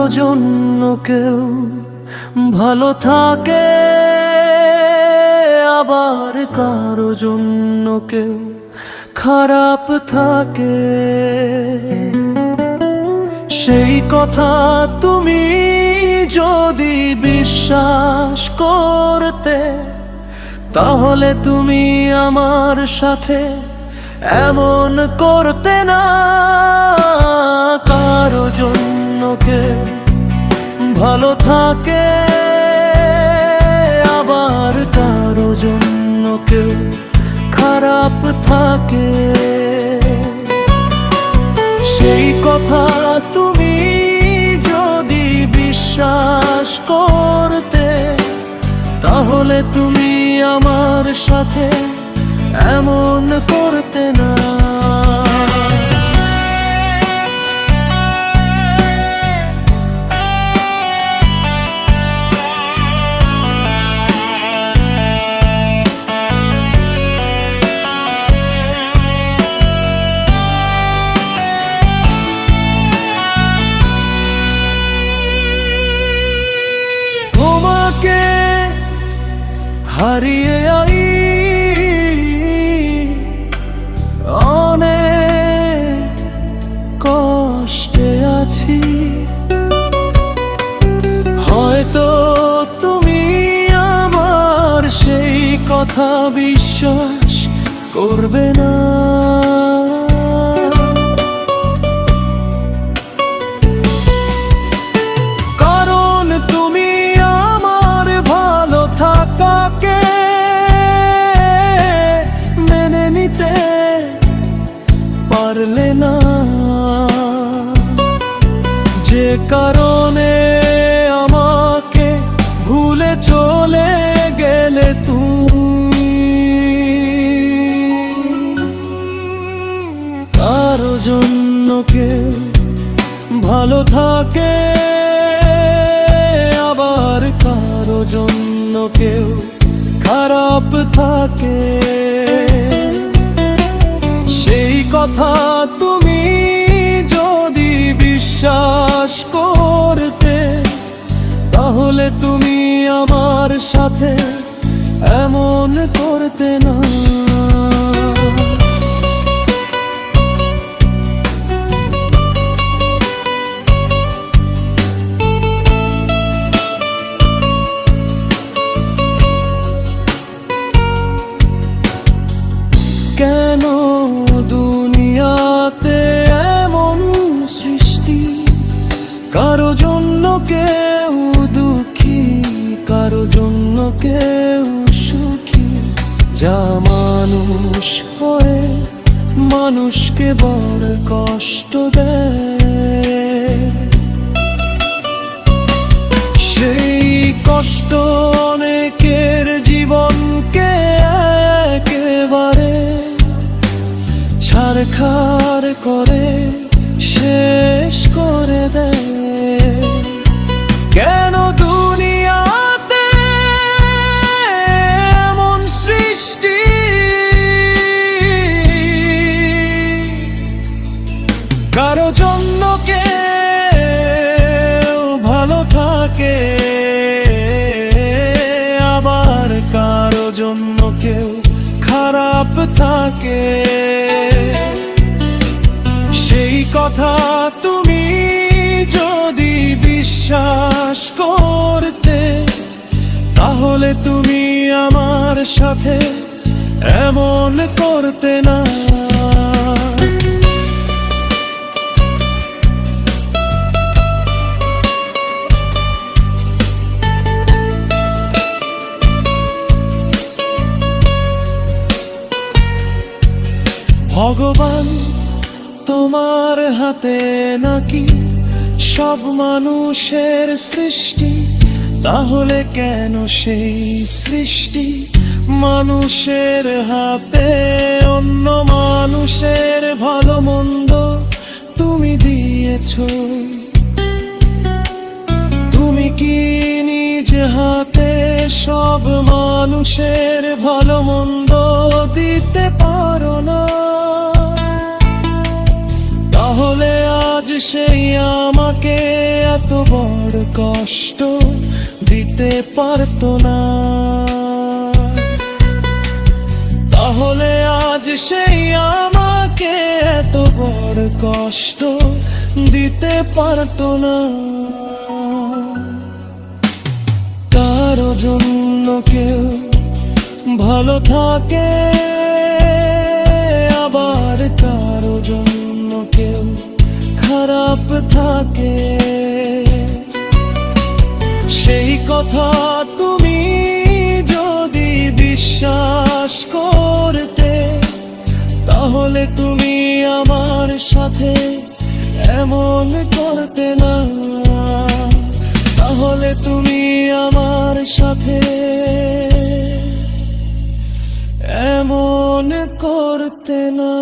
জন্য কেউ ভালো থাকে, আবার কারো জন্য কেউ খারাপ থাকে। সেই কথা তুমি যদি বিশ্বাস করতে, তাহলে তুমি আমার সাথে এমন করতে না। কারো জন্য কেউ ভালো থাকে, আবার কারো জন্য কেউ খারাপ থাকে। সেই কথা তুমি যদি বিশ্বাস করতে, তাহলে তুমি আমার সাথে এমন করতে না। তোমাকে হারিয়ে আই অনেক কষ্টে আছি। হয়তো তুমি আমার সেই কথা বিশ্বাস করবে না। কারণ তুমি আমার ভালো থাকাকে মেনে নিতে পারলে না। যে কারণে আমাকে ভুলে চলে গেলে তুমি। কারো জন্য কেউ ভালো থাকে, আবার কারো জন্য কেউ খারাপ থাকে। সেই কথা তুমি যদি বিশ্বাস করতে, তাহলে তুমি আমার সাথে এমন করতে না। কেন দুনিয়াতে এমন সৃষ্টি, কারো জন্য কেউ দুঃখী, কারো জন্য কেউ সুখী। যা মানুষ হয়ে মানুষকে বড় কষ্ট দেয়, সেই কষ্ট অনেকের জীবনকে একেবারে ছারখার করে শেষ করে দেয়। কেন দুনিয়াতে এমন সৃষ্টি, কারো জন্য কেউ ভালো থাকে, আবার কারো জন্য কেউ খারাপ থাকে। সেই কথা তুমি যদি বিশ্বাস করতে, তাহলে তুমি আমার সাথে এমন করতে না। ভগবান তোমার হাতে নাকি সব মানুষের সৃষ্টি, তাহলে কেন সেই সৃষ্টি মানুষের হাতে? অন্য মানুষের ভালো মন্দ তুমি দিয়েছো, তুমি কি নিজ হাতে সব মানুষের ভালো মন্দ দিতে পারো না? তাহলে আজ আজ সেই আমাকে এত বড় কষ্ট দিতে পারতো না, তাহলে আজ সেই আমাকে এত বড় কষ্ট দিতে পারতো না। কারো জন্য কেউ ভালো থাকে, আবার কারো জন্য কেউ খারাপ থাকে। সেই কথা তুমি যদি বিশ্বাস করতে, তাহলে তুমি আমার সাথে এমন করতে না, তাহলে তুমি আমার সাথে এমন করতে না।